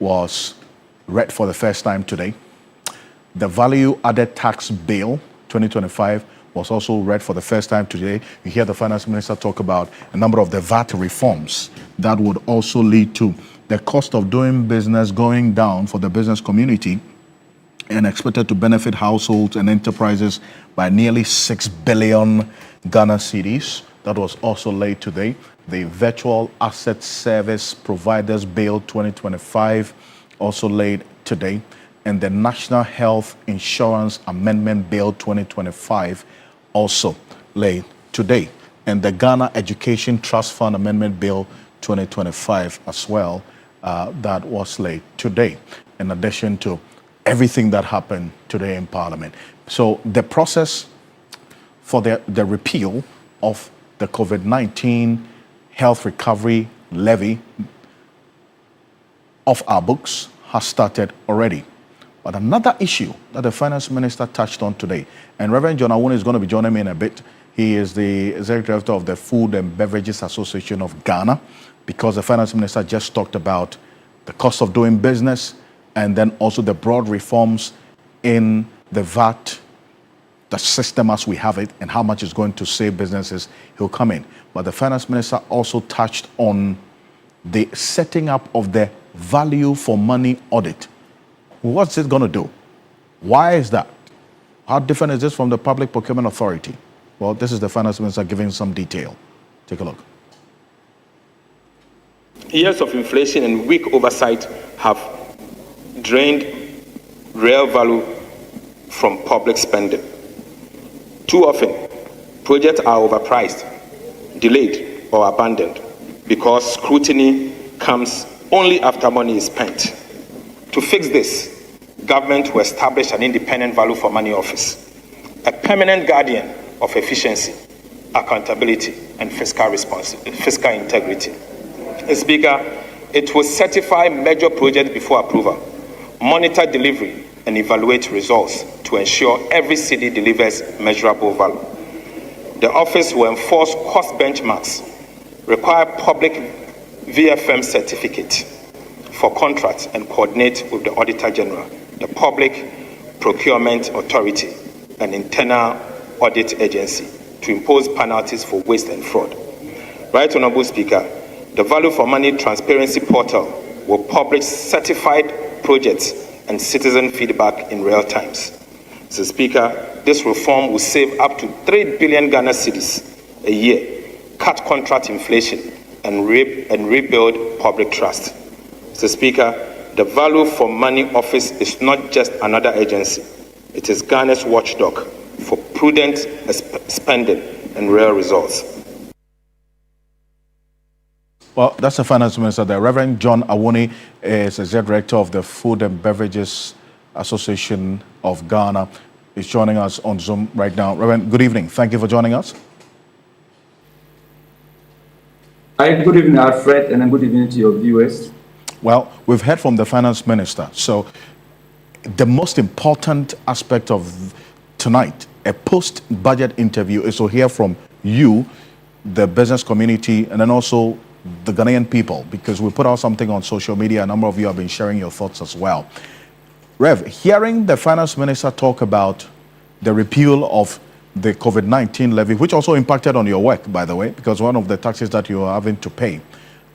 was read for the first time today. The Value Added Tax Bill 2025 was also read for the first time today. You hear the Finance Minister talk about a number of the VAT reforms that would also lead to the cost of doing business going down for the business community and expected to benefit households and enterprises by nearly 6 billion Ghana cedis. That was also laid today. The Virtual Asset Service Providers Bill 2025 also laid today. And the National Health Insurance Amendment Bill 2025 also laid today. And the Ghana Education Trust Fund Amendment Bill 2025 as well, that was laid today, in addition to everything that happened today in Parliament. So the process for the repeal of the COVID-19 health recovery levy off our books has started already. But another issue that the Finance Minister touched on today, and Reverend John Awuni is going to be joining me in a bit. He is the Executive Director of the Food and Beverages Association of Ghana, because the Finance Minister just talked about the cost of doing business and then also the broad reforms in the VAT, the system as we have it, and how much it's going to save businesses. He'll come in. But the Finance Minister also touched on the setting up of the value for money audit. What's it going to do? Why is that? How different is this from the Public Procurement Authority? Well, this is the Finance Minister giving some detail. Take a look. Years of inflation and weak oversight have drained real value from public spending. Too often, projects are overpriced, delayed, or abandoned because scrutiny comes only after money is spent. To fix this, government will establish an independent value for money office, a permanent guardian of efficiency, accountability, and fiscal integrity. Speaker, it will certify major projects before approval, monitor delivery, and evaluate results to ensure every city delivers measurable value. The office will enforce cost benchmarks, require public VFM certificate for contracts, and coordinate with the Auditor General, the Public Procurement Authority, and Internal Audit Agency to impose penalties for waste and fraud. Right Honourable Speaker, the Value for Money Transparency Portal will publish certified projects and citizen feedback in real times. Mr. Speaker, this reform will save up to 3 billion Ghana cedis a year, cut contract inflation, and rebuild public trust. Mr. Speaker, the Value for Money Office is not just another agency. It is Ghana's watchdog for prudent spending and real results. Well, that's the Finance Minister there. Reverend John Awuni is Executive Director of the Food and Beverages Association of Ghana. He's joining us on Zoom right now. Reverend, good evening. Thank you for joining us. Hi, good evening, Alfred, and good evening to your viewers. Well, we've heard from the Finance Minister. So the most important aspect of tonight, a post-budget interview, is to hear from you, the business community, and then also the Ghanaian people, because we put out something on social media. A number of you have been sharing your thoughts as well. Rev, hearing the Finance Minister talk about the repeal of the COVID-19 levy, which also impacted on your work, by the way, because one of the taxes that you are having to pay,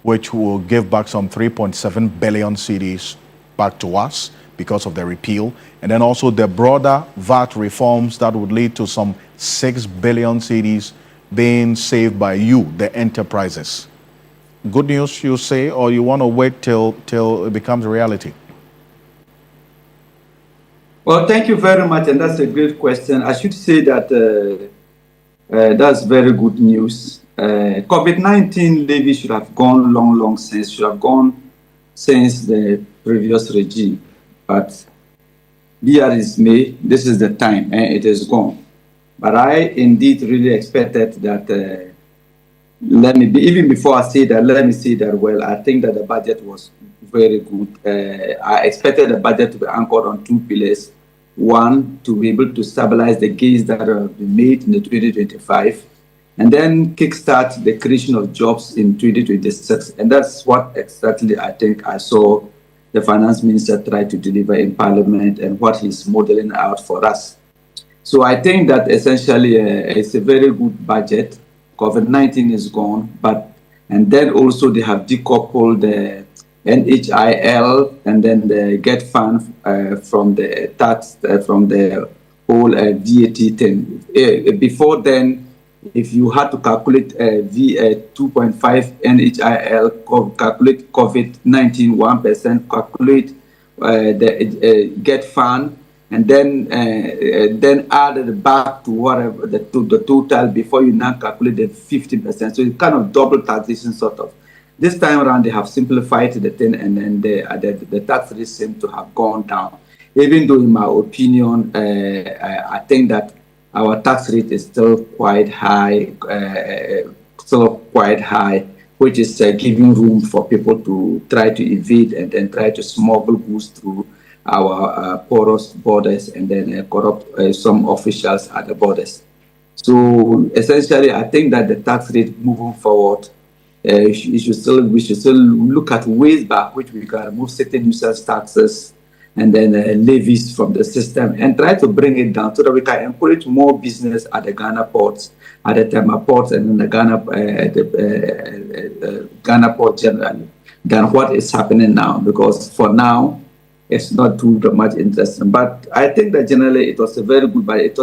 which will give back some 3.7 billion cedis back to us because of the repeal, and then also the broader VAT reforms that would lead to some 6 billion cedis being saved by you, the enterprises. Good news, you say, or you want to wait till it becomes a reality? Well, thank you very much, and that's a great question. I should say that that's very good news. COVID-19 levy should have gone long since, should have gone since the previous regime. But be as it may, this is the time, and it is gone. But I indeed really expected that, even before I say that, let me say that, well, I think that the budget was very good. I expected the budget to be anchored on two pillars. One, to be able to stabilize the gains that have been made in the 2025, and then kickstart the creation of jobs in 2026. And that's what exactly I think I saw the finance minister tried to deliver in Parliament and what he's modeling out for us. So I think that essentially it's a very good budget. COVID-19 is gone, and then also they have decoupled the NHIL and then the get fund from the tax, from the whole VAT thing. Before then, if you had to calculate 2.5 NHIL, calculate COVID-19 1%, calculate the get fund, and then add it back to whatever the total before you now calculate the 50%. So it's kind of double taxation sort of. This time around, they have simplified the thing, and then the tax rate seems to have gone down. Even though, in my opinion, I think that our tax rate is still quite high, which is giving room for people to try to evade and then try to smuggle goods through our porous borders and then corrupt some officials at the borders. So essentially, I think that the tax rate moving forward, we should still look at ways by which we can remove certain nuisance taxes and then levies from the system and try to bring it down so that we can encourage more business at the Ghana ports, at the Tema ports, and in the Ghana port generally than what is happening now. Because for now, it's not too much interesting. But I think that generally it was a very good budget.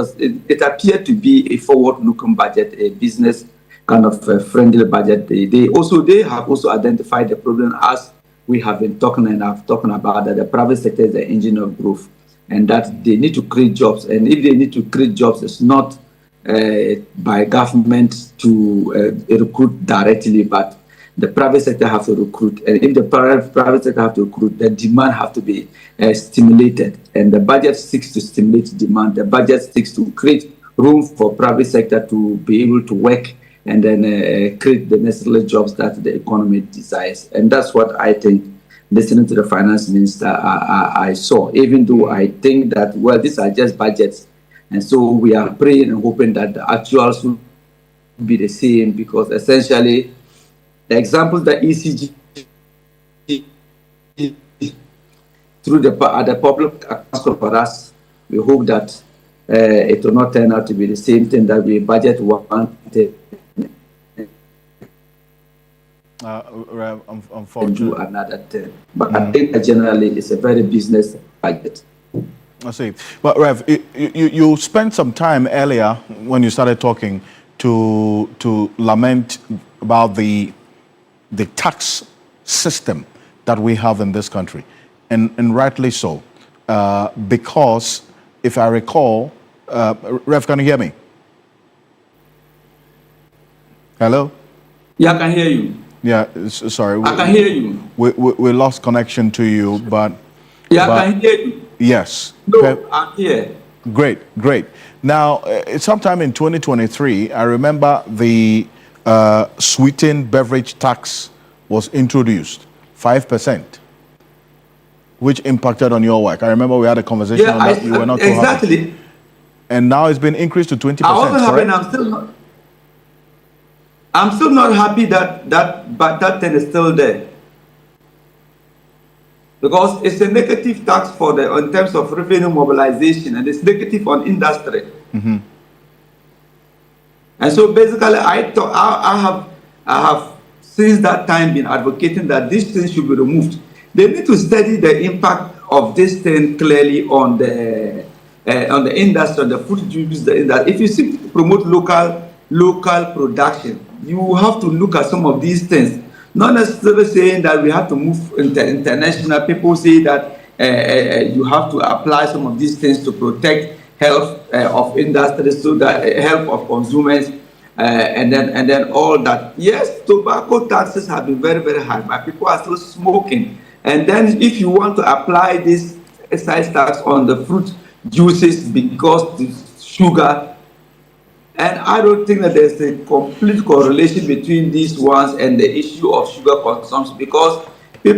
It appeared to be a forward-looking budget, a business kind of a friendly budget. They have also identified the problem as we have been talking and I've talking about that the private sector is the engine of growth and that they need to create jobs. And if they need to create jobs, it's not by government to recruit directly, but the private sector have to recruit. And if the private sector have to recruit, the demand have to be stimulated. And the budget seeks to stimulate demand. The budget seeks to create room for private sector to be able to work and then create the necessary jobs that the economy desires. And that's what I think, listening to the finance minister, I saw, even though I think that, well, these are just budgets. And so we are praying and hoping that the actuals will be the same, because essentially the examples that ECG through the public accounts for us, we hope that it will not turn out to be the same thing that we budget wanted. Unfortunately, do another thing. But I think that generally it's a very business budget. I see. But Rev, you spent some time earlier when you started talking to lament about the tax system that we have in this country, and rightly so, because if I recall, Rev, can you hear me? Hello? Yeah, I can hear you. Yeah, sorry. I can hear you. We lost connection to you, but... Yeah, I can hear you. Yes. No, okay. I'm here. Great. Now, sometime in 2023, I remember the sweetened beverage tax was introduced, 5%, which impacted on your work. I remember we had a conversation on that. You were not too happy. Exactly. And now it's been increased to 20%. I wasn't happy, I'm still not happy that thing is still there, because it's a negative tax in terms of revenue mobilization, and it's negative on industry. Mm-hmm. And so basically, I have since that time been advocating that this thing should be removed. They need to study the impact of this thing clearly on the industry, on the food use. If you seek to promote local production, you have to look at some of these things. Not necessarily saying that we have to move international. People say that you have to apply some of these things to protect health of industry, so that health of consumers, and then all that. Yes, tobacco taxes have been very, very high, but people are still smoking. And then if you want to apply this excise tax on the fruit juices because the sugar, and I don't think that there's a complete correlation between these ones and the issue of sugar consumption, because I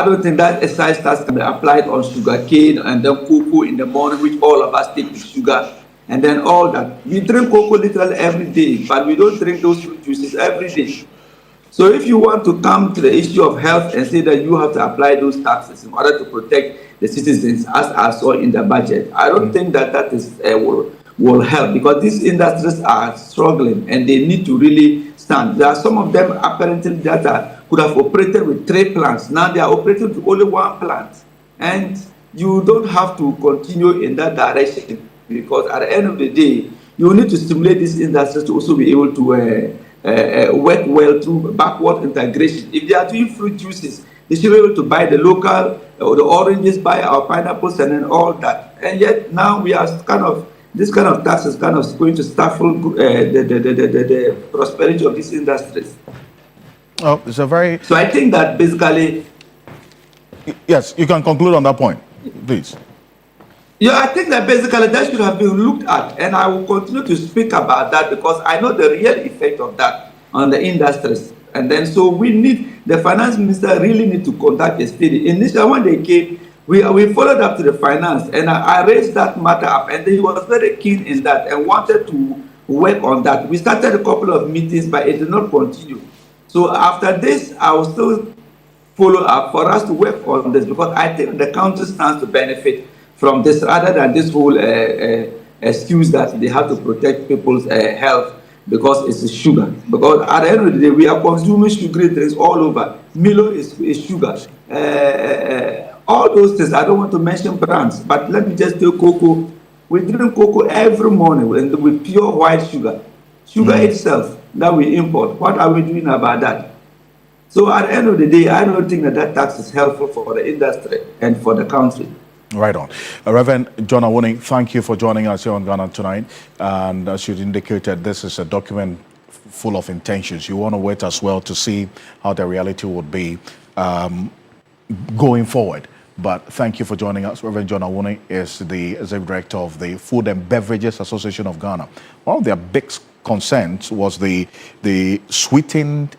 don't think that excise tax can be applied on sugar cane and then cocoa in the morning, which all of us take with sugar, and then all that. We drink cocoa literally every day, but we don't drink those fruit juices every day. So if you want to come to the issue of health and say that you have to apply those taxes in order to protect the citizens, as I saw in the budget, I don't think that that is will help, because these industries are struggling and they need to really stand. There are some of them apparently that could have operated with 3 plants. Now they are operating with only 1 plant, and you don't have to continue in that direction, because at the end of the day, you need to stimulate these industries to also be able to work well through backward integration. If they are doing fruit juices, they should be able to buy the local, or the oranges, buy our pineapples, and then all that. And yet now we are this kind of tax is kind of going to stifle the prosperity of these industries. Oh, it's a very... So I think that basically... Yes, you can conclude on that point, please. Yeah, I think that basically that should have been looked at, and I will continue to speak about that because I know the real effect of that on the industries. And then so we need, the finance minister really need to conduct a study. Initially when they came, we followed up to the finance, and I raised that matter up, and he was very keen in that and wanted to work on that. We started a couple of meetings, but it did not continue. So after this, I will still follow up for us to work on this, because I think the country stands to benefit from this, rather than this whole excuse that they have to protect people's health because it's sugar. Because at the end of the day, we are consuming sugary drinks all over. Milo is sugar. All those things, I don't want to mention brands, but let me just take cocoa. We drink cocoa every morning with pure white sugar. Sugar itself that we import. What are we doing about that? So at the end of the day, I don't think that that tax is helpful for the industry and for the country. Right on. Reverend John Awuni, thank you for joining us here on Ghana Tonight. And as you indicated, this is a document full of intentions. You want to wait as well to see how the reality would be going forward. But thank you for joining us. Reverend John Awuni is the executive director of the Food and Beverages Association of Ghana. One of their big concerns was the sweetened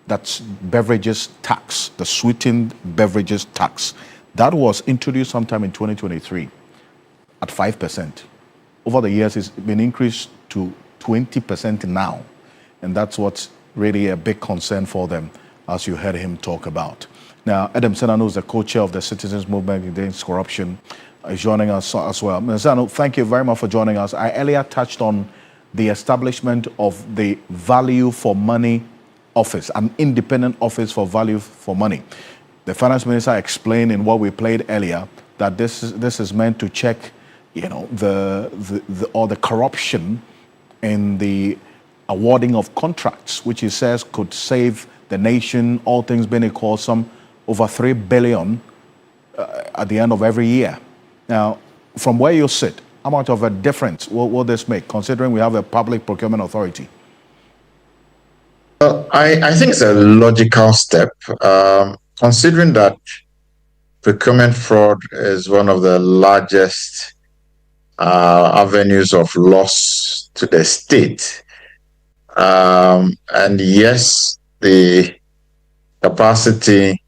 beverages tax, the sweetened beverages tax. That was introduced sometime in 2023 at 5%. Over the years, it's been increased to 20% now. And that's what's really a big concern for them, as you heard him talk about. Now, Adam Senano is the co-chair of the Citizens Movement Against Corruption, is joining us as well. Mr. Senano, thank you very much for joining us. I earlier touched on the establishment of the Value for Money Office, an independent office for value for money. The finance minister explained in what we played earlier that this is meant to check, the corruption in the awarding of contracts, which he says could save the nation, all things being equal, some over 3 billion at the end of every year. Now, from where you sit, how much of a difference will this make, considering we have a public procurement authority? Well, I think it's a logical step. Considering that procurement fraud is one of the largest avenues of loss to the state, and yes, the capacity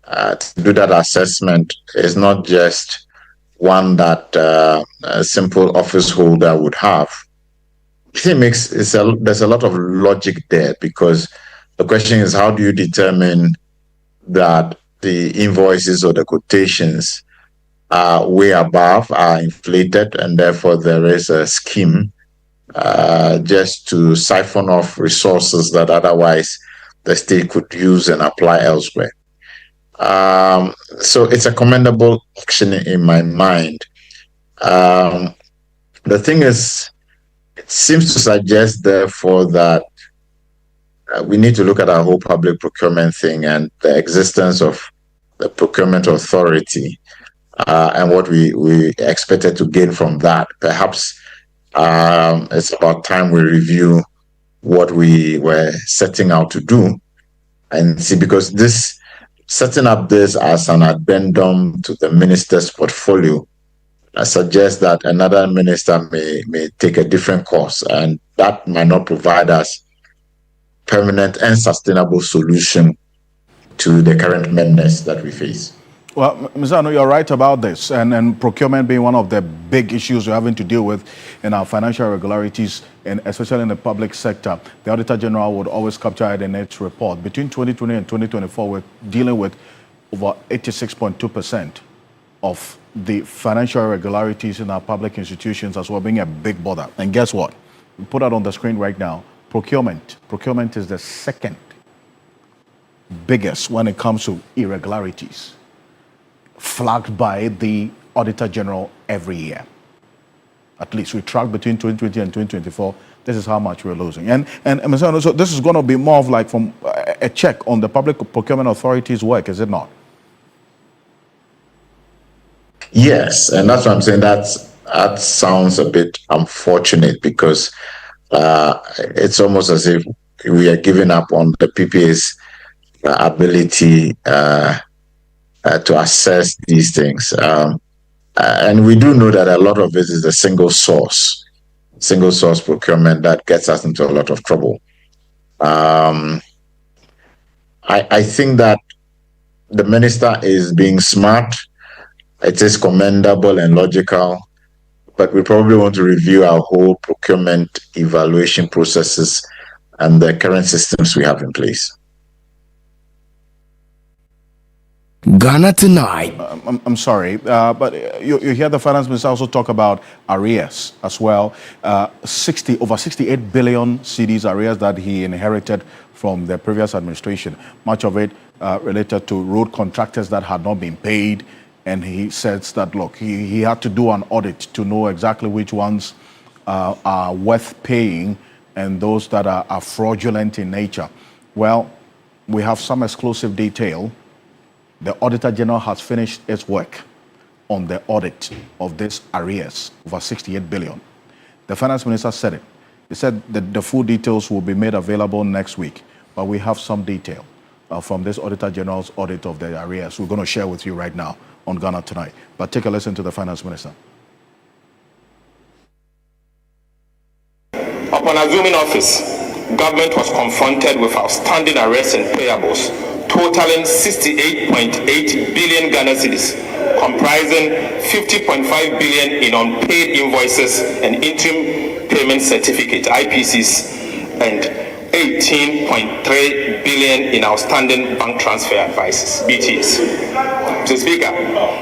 to do that assessment is not just one that a simple office holder would have. I think there's a lot of logic there, because the question is, how do you determine that the invoices or the quotations are way above, are inflated, and therefore there is a scheme just to siphon off resources that otherwise the state could use and apply elsewhere. So it's a commendable action in my mind. The thing is, it seems to suggest, therefore, that we need to look at our whole public procurement thing and the existence of the procurement authority and what we expected to gain from that. Perhaps it's about time we review what we were setting out to do and see, because setting up this as an addendum to the minister's portfolio suggests that another minister may take a different course, and that might not provide us permanent and sustainable solution to the current madness that we face. Well, Mr. Anu, you're right about this, and procurement being one of the big issues we're having to deal with in our financial irregularities, and especially in the public sector. The Auditor General would always capture it in its report. Between 2020 and 2024, we're dealing with over 86.2% of the financial irregularities in our public institutions as well, being a big bother. And guess what? We put that on the screen right now. Procurement. Procurement is the second biggest when it comes to irregularities, flagged by the Auditor General every year. At least we track between 2020 and 2024. This is how much we're losing. And so this is going to be more of like from a check on the Public Procurement Authority's work, is it not? Yes, and that's what I'm saying. That sounds a bit unfortunate because it's almost as if we are giving up on the PPA's ability to assess these things. And we do know that a lot of it is a single source procurement that gets us into a lot of trouble. I think that the minister is being smart. It is commendable and logical, but we probably want to review our whole procurement evaluation processes and the current systems we have in place. Ghana Tonight. I'm sorry, but you hear the finance minister also talk about arrears as well. Over 68 billion cedis arrears that he inherited from the previous administration. Much of it related to road contractors that had not been paid. And he says that, look, he had to do an audit to know exactly which ones are worth paying and those that are fraudulent in nature. Well, we have some exclusive detail. The Auditor General has finished its work on the audit of this arrears, over 68 billion. The Finance Minister said it. He said that the full details will be made available next week, but we have some detail from this Auditor General's audit of the arrears. We're going to share with you right now on Ghana Tonight. But take a listen to the Finance Minister. Upon assuming office, government was confronted with outstanding arrears and payables totaling 68.8 billion Ghana cedis, comprising 50.5 billion in unpaid invoices and interim payment certificate (IPCs) and 18.3 billion in outstanding bank transfer advices (BTs). Mr. Speaker,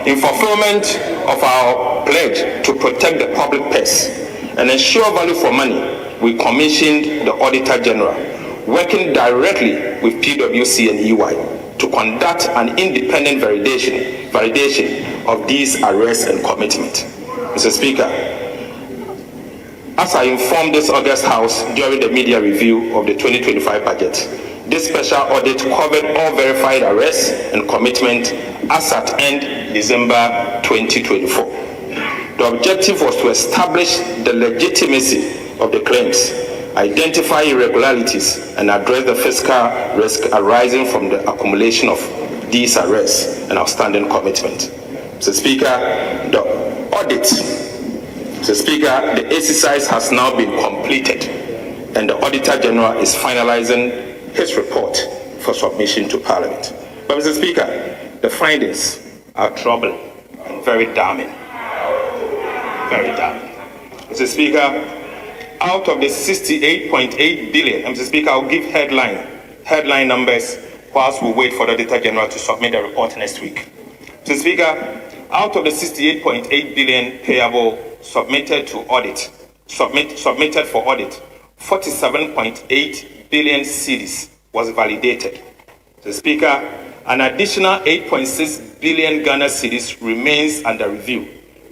in fulfillment of our pledge to protect the public purse and ensure value for money, we commissioned the Auditor General, working directly with PwC and EY, to conduct an independent validation of these arrears and commitment. Mr. Speaker, as I informed this August House during the media review of the 2025 budget, this special audit covered all verified arrears and commitment as at end December 2024. The objective was to establish the legitimacy of the claims, identify irregularities, and address the fiscal risk arising from the accumulation of these arrears and outstanding commitment. Mr. Speaker, the audit, Mr. Speaker, the exercise has now been completed, and the Auditor General is finalizing his report for submission to Parliament. But Mr. Speaker, the findings are troubling and very damning. Very damning. Mr. Speaker, out of the 68.8 billion, Mr. Speaker, I'll give headline numbers whilst we wait for the Auditor General to submit the report next week. Mr. Speaker, out of the 68.8 billion payable submitted for audit, 47.8 billion cedis was validated. Mr. Speaker, an additional 8.6 billion Ghana cedis remains under review,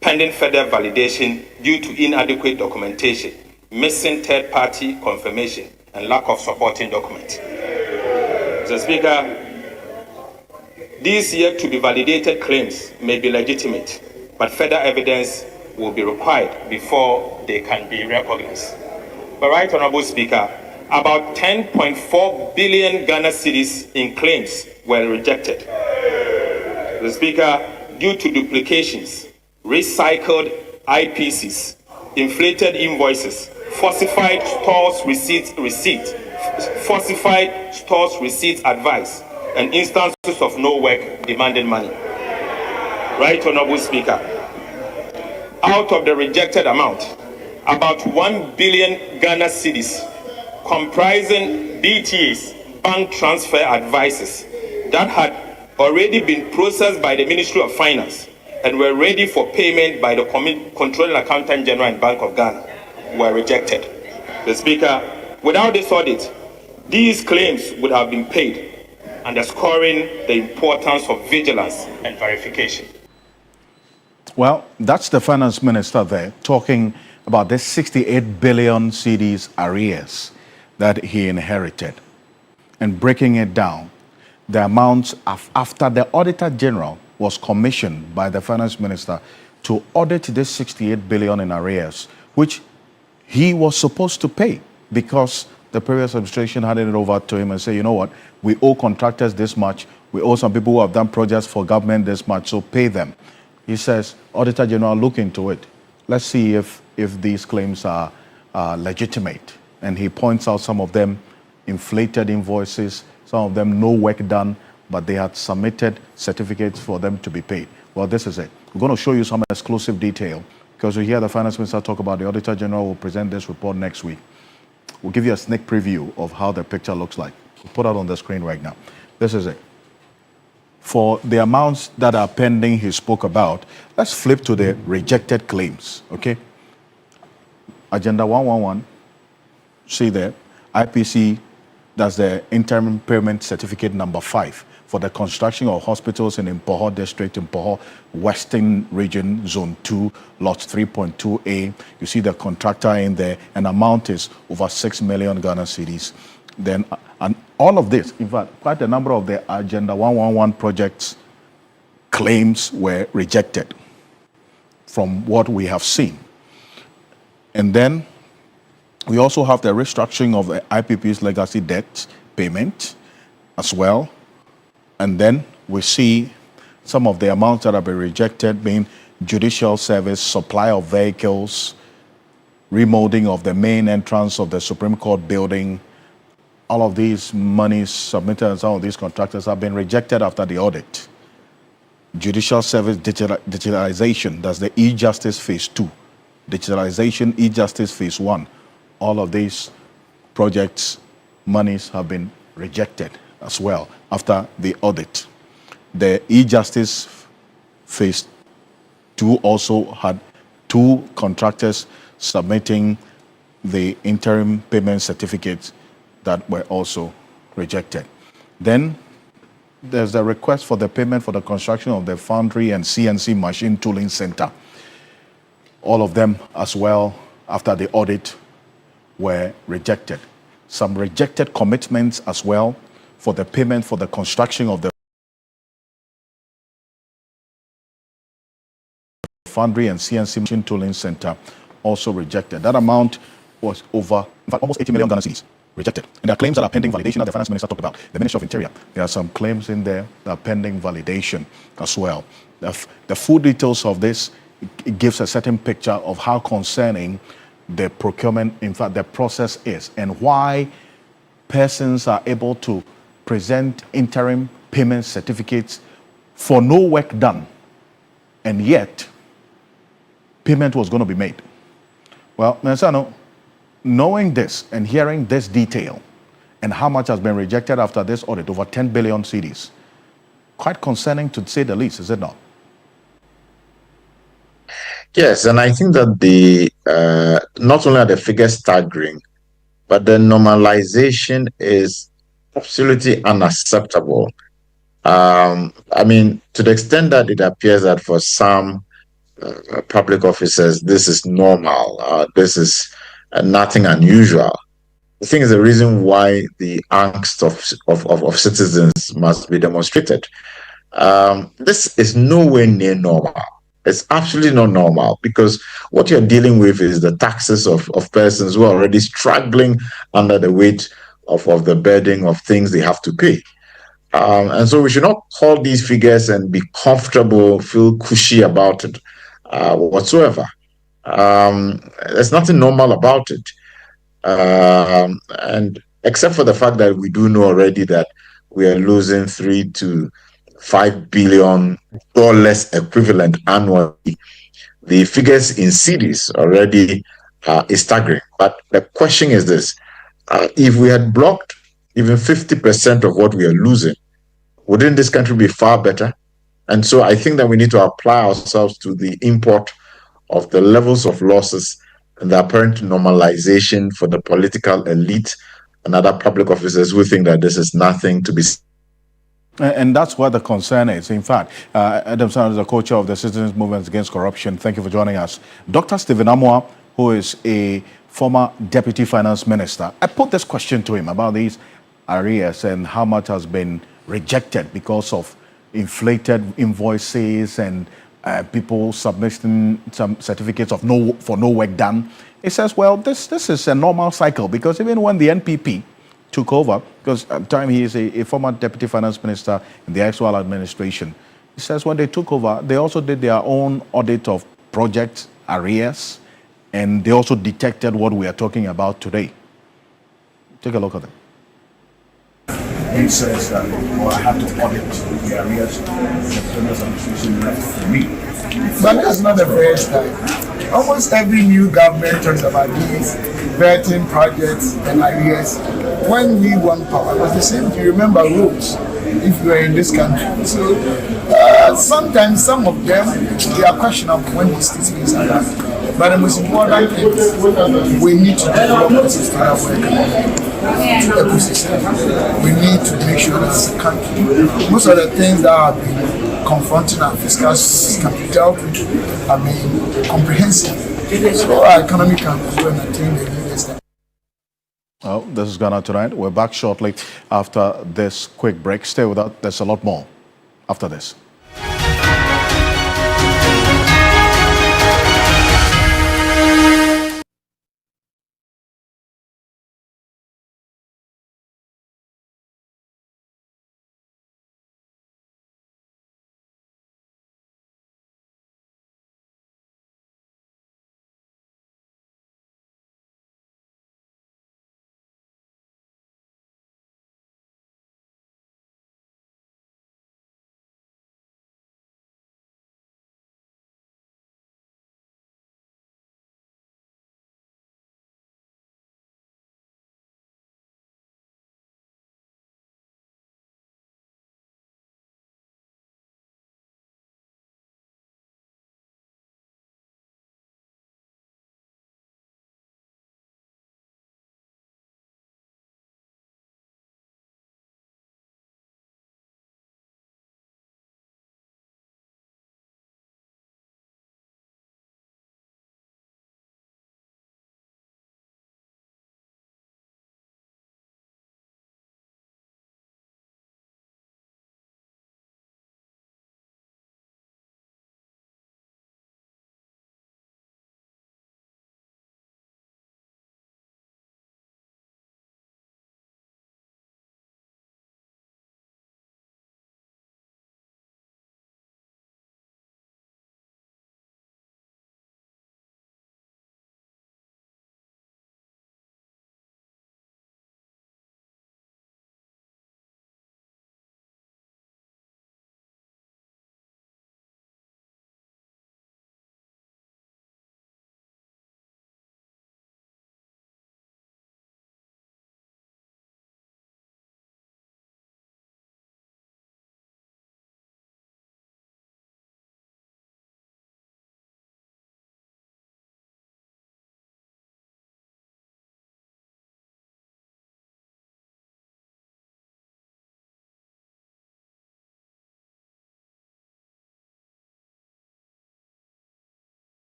pending further validation due to inadequate documentation, missing third-party confirmation, and lack of supporting document. Mr. Speaker, these yet to be validated claims may be legitimate, but further evidence will be required before they can be recognized. But Right Honorable Speaker, about 10.4 billion Ghana cedis in claims were rejected. The Speaker, due to duplications, recycled IPCs, inflated invoices, falsified stores receipts advice, and instances of no work demanding money. Right, Honorable Speaker. Out of the rejected amount, about 1 billion Ghana cedis, comprising BTAs, bank transfer advices, that had already been processed by the Ministry of Finance and were ready for payment by the Controlling Accountant General and Bank of Ghana, were rejected. The Speaker, without this audit, these claims would have been paid, underscoring the importance of vigilance and verification. Well, that's the finance minister there talking about this 68 billion cedis arrears that he inherited and breaking it down. The amounts after the Auditor General was commissioned by the finance minister to audit this 68 billion in arrears, which he was supposed to pay because the previous administration handed it over to him and said, you know what, we owe contractors this much, we owe some people who have done projects for government this much, so pay them. He says, Auditor General, look into it. Let's see if these claims are legitimate. And he points out some of them inflated invoices, some of them no work done, but they had submitted certificates for them to be paid. Well, this is it. We're going to show you some exclusive detail because we hear the finance minister talk about the Auditor General will present this report next week. We'll give you a sneak preview of how the picture looks like. We'll put it on the screen right now. This is it. For the amounts that are pending he spoke about, let's flip to the rejected claims, okay? Agenda 111, see there, IPC, that's the interim payment certificate number 5 for the construction of hospitals in Impoho District, Impoho Western Region, Zone 2, Lot 3.2A. You see the contractor in there, and amount is over 6 million Ghana cedis. Then, and all of this, in fact, quite a number of the Agenda 111 projects claims were rejected from what we have seen. And then we also have the restructuring of the IPP's legacy debt payment as well. And then we see some of the amounts that have been rejected being judicial service, supply of vehicles, remodeling of the main entrance of the Supreme Court building. All of these monies submitted and some of these contractors have been rejected after the audit. Judicial service digitalization, that's the e-justice phase 2. Digitalization, e-justice phase 1. All of these projects, monies have been rejected as well after the audit. The e-justice phase 2 also had 2 contractors submitting the interim payment certificates that were also rejected. Then there's a request for the payment for the construction of the foundry and CNC machine tooling center. All of them as well after the audit were rejected. Some rejected commitments as well for the payment for the construction of the foundry and CNC machine tooling center also rejected. That amount was over, in fact, almost 80 million Ghana cedis rejected. And there are claims that are pending validation that the finance minister talked about. The Ministry of Interior, there are some claims in there that are pending validation as well. The full details of this, it gives a certain picture of how concerning the procurement, in fact, the process is, and why persons are able to present interim payment certificates for no work done, and yet payment was going to be made. Well, Mensano, knowing this and hearing this detail and how much has been rejected after this audit, over 10 billion cedis, quite concerning to say the least, is it not? Yes, and I think that the not only are the figures staggering, but the normalization is absolutely unacceptable. I mean, to the extent that it appears that for some public officers, this is normal. This is nothing unusual. I think is the reason why the angst of citizens must be demonstrated. This is nowhere near normal. It's absolutely not normal, because what you're dealing with is the taxes of persons who are already struggling under the weight of the burden of things they have to pay. And so we should not call these figures and be comfortable, feel cushy about it whatsoever. There's nothing normal about it. And except for the fact that we do know already that we are losing 3 to $5 billion equivalent annually. The figures in cities already is staggering. But the question is this: if we had blocked even 50% of what we are losing, wouldn't this country be far better? And so I think that we need to apply ourselves to the import of the levels of losses and the apparent normalization for the political elite and other public officers who think that this is nothing to be. And that's what the concern is. In fact, Adam Sanders is the co-chair of the Citizens Movement Against Corruption. Thank you for joining us. Dr. Stephen Amoah, who is a former deputy finance minister, I put this question to him about these arrears and how much has been rejected because of inflated invoices and people submitting some certificates of for no work done. He says, well, this is a normal cycle, because even when the NPP took over, because at the time he is a former deputy finance minister in the actual administration, he says when they took over, they also did their own audit of project arrears, and they also detected what we are talking about today. Take a look at it. He says that, well, I have to audit the arrears. But that's not the first time. Almost every new government talks about these vetting projects and arrears. When we won power, it was the same. Do you remember roads? If you were in this country, so sometimes some of them they are questionable when these things are done. But the most important thing is we need to develop a sustainable ecosystem. We need to make sure that as a country, most of the things that have been confronting our fiscal systems can be dealt with, comprehensively. So our economy can grow and attain the leaders. Well, this is Ghana Tonight. We're back shortly after this quick break. Stay with us. There's a lot more after this.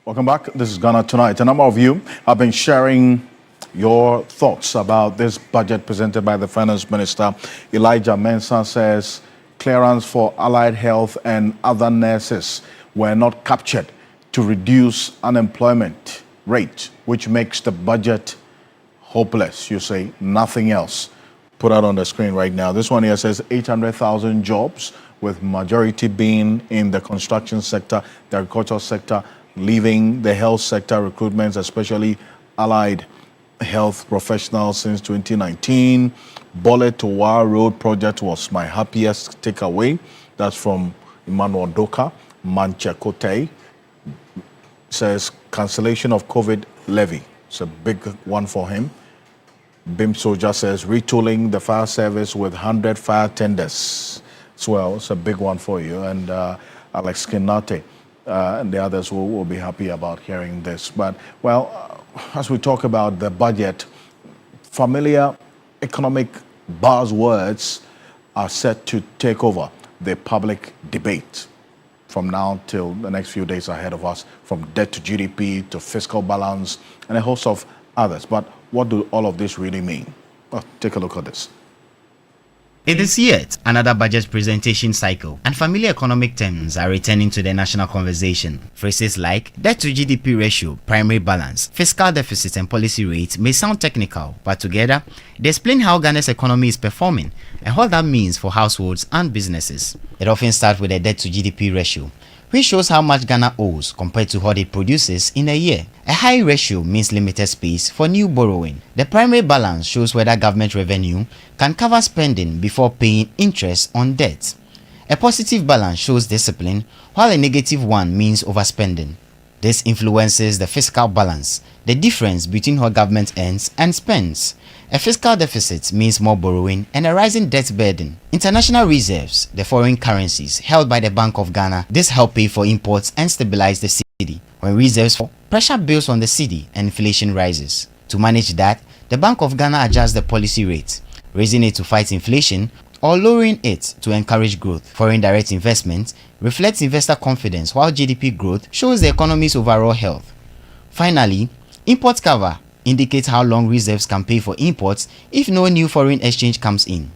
Welcome back. This is Ghana Tonight. A number of you have been sharing your thoughts about this budget presented by the Finance Minister. Elijah Mensah says clearance for allied health and other nurses were not captured to reduce unemployment rate, which makes the budget hopeless. You say nothing else. Put out on the screen right now. This one here says 800,000 jobs, with majority being in the construction sector, the agricultural sector, leaving the health sector recruitments, especially allied health professionals since 2019. Bole to Wa Road project was my happiest takeaway. That's from Emmanuel Doka. Manchekote says cancellation of COVID levy. It's a big one for him. BIM Soldier says retooling the fire service with 100 fire tenders. As well, it's a big one for you. And Alex Kinate and the others will be happy about hearing this. But, well, as we talk about the budget, familiar economic buzzwords are set to take over the public debate from now till the next few days ahead of us, from debt to GDP to fiscal balance and a host of others. But what do all of this really mean? Well, take a look at this. It is yet another budget presentation cycle, and familiar economic terms are returning to the national conversation. Phrases like debt to GDP ratio, primary balance, fiscal deficit, and policy rate may sound technical, but together they explain how Ghana's economy is performing and what that means for households and businesses. It often starts with a debt to GDP ratio, which shows how much Ghana owes compared to what it produces in a year. A high ratio means limited space for new borrowing. The primary balance shows whether government revenue can cover spending before paying interest on debt. A positive balance shows discipline, while a negative one means overspending. This influences the fiscal balance, the difference between what government earns and spends. A fiscal deficit means more borrowing and a rising debt burden. International reserves, the foreign currencies held by the Bank of Ghana, this help pay for imports and stabilize the cedi. When reserves fall, pressure builds on the cedi and inflation rises. To manage that, the Bank of Ghana adjusts the policy rate, raising it to fight inflation or lowering it to encourage growth. Foreign direct investment reflects investor confidence, while GDP growth shows the economy's overall health. Finally, import cover indicates how long reserves can pay for imports if no new foreign exchange comes in.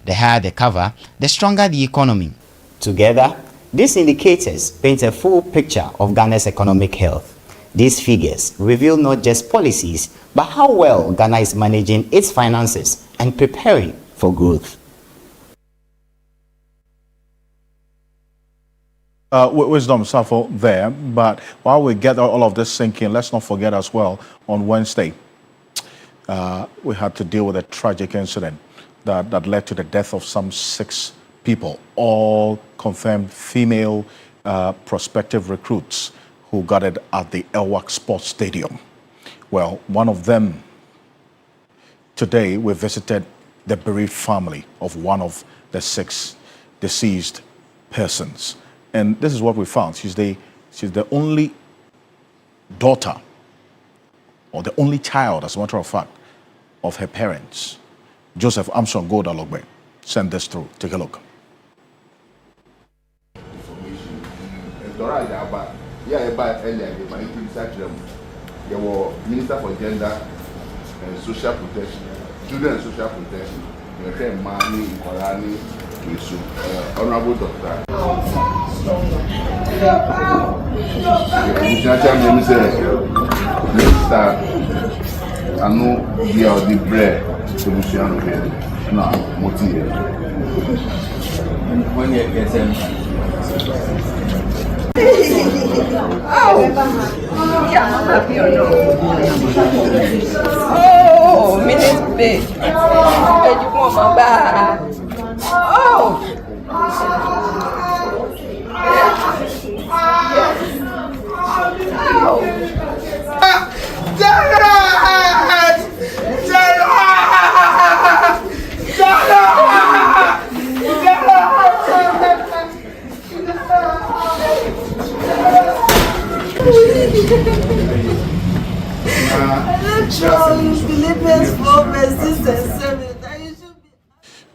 The higher the cover, the stronger the economy. Together, these indicators paint a full picture of Ghana's economic health. These figures reveal not just policies, but how well Ghana is managing its finances and preparing for growth. Wisdom Safo there, but while we get all of this sinking, let's not forget as well, on Wednesday, we had to deal with a tragic incident that led to the death of some 6 people, all confirmed female prospective recruits who got it at the Elwak Sports Stadium. Well, one of them, today we visited the bereaved family of one of the 6 deceased persons. And this is what we found. She's the only daughter, or the only child, as a matter of fact, of her parents. Joseph Armstrong Godalogbe sent this through. Take a look. Minister for Gender and Social Protection, Children and Social Protection, Honorable Doctor. I know we are the bread solution here. No, motive. When you get them. Oh, yeah, I'm happy or no? Oh, minute big. You want my bag? Oh.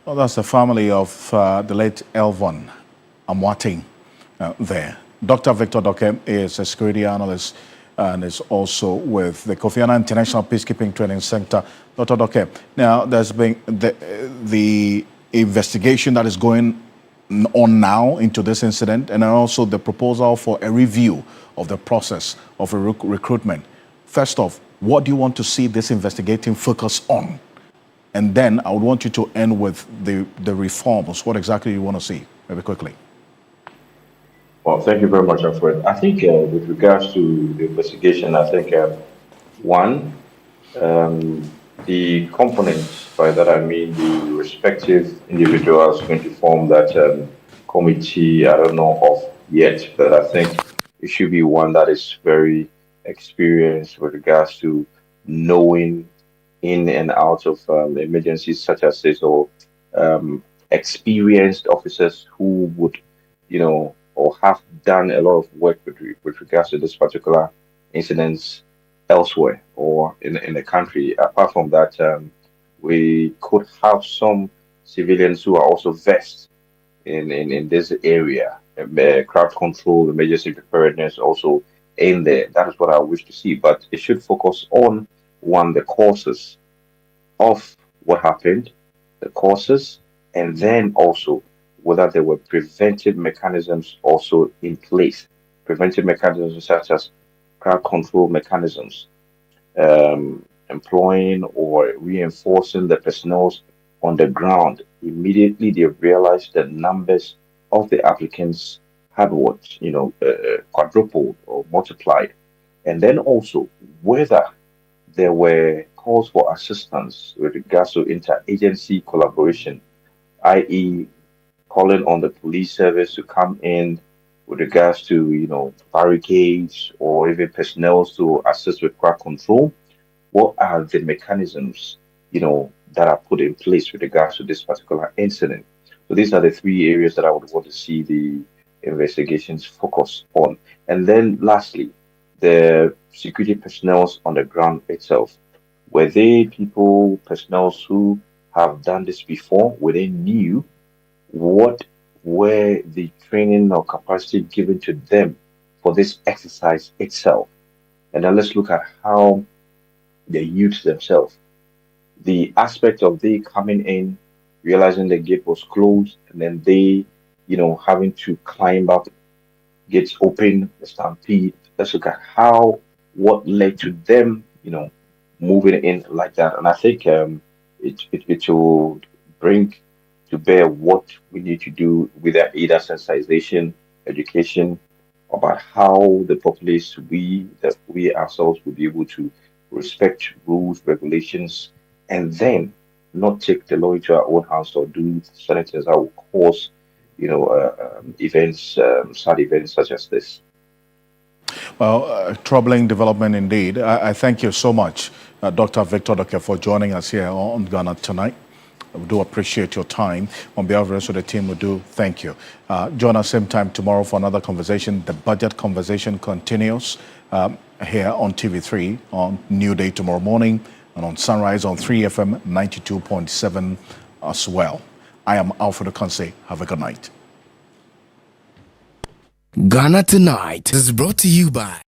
Well, that's the family of the late Elvon Amwate there. Dr. Victor Doke is a security analyst and is also with the Kofi Annan International Peacekeeping Training Center. Dr. Doke, now there's been the investigation that is going on now into this incident, and also the proposal for a review of the process of a recruitment. First off, what do you want to see this investigating focus on? And then I would want you to end with the reforms. What exactly you want to see? Maybe quickly. Well, thank you very much, Alfred. I think with regards to the investigation, I think one, the components, by that I mean the respective individuals going to form that committee, I don't know of yet, but I think it should be one that is very experienced with regards to knowing in and out of emergencies such as this, or experienced officers who would, or have done a lot of work with regards to this particular incidents elsewhere or in the country. Apart from that, we could have some civilians who are also versed in this area, crowd control, emergency preparedness also in there. That is what I wish to see. But it should focus on, one, the causes of what happened, the causes, and then also whether there were preventive mechanisms also in place. Preventive mechanisms such as crowd control mechanisms, employing or reinforcing the personnel on the ground. Immediately they realized the numbers of the applicants had quadrupled or multiplied. And then also whether there were calls for assistance with regards to interagency collaboration, i.e., calling on the police service to come in with regards to, barricades or even personnel to assist with crowd control. What are the mechanisms, that are put in place with regards to this particular incident? So these are the three areas that I would want to see the investigations focus on. And then lastly, the security personnel on the ground itself. Were they personnel who have done this before? Were they new? What were the training or capacity given to them for this exercise itself? And then let's look at how they use themselves. The aspect of they coming in, realizing the gate was closed, and then they, having to climb up, gates open, the stampede. Let's look at what led to them, moving in like that. And I think it will bring to bear what we need to do with either sensitization, education, about how the populace, we ourselves will be able to respect rules, regulations, and then not take the law into our own hands or do certain things that will cause, events, sad events such as this. Well, troubling development indeed. I thank you so much, Dr. Victor Doke, for joining us here on Ghana Tonight. We do appreciate your time. On behalf of the rest of the team, we do thank you. Join us same time tomorrow for another conversation. The budget conversation continues here on TV3 on New Day tomorrow morning, and on Sunrise on 3FM 92.7 as well. I am Alfred Ocansey. Have a good night. Ghana Tonight is brought to you by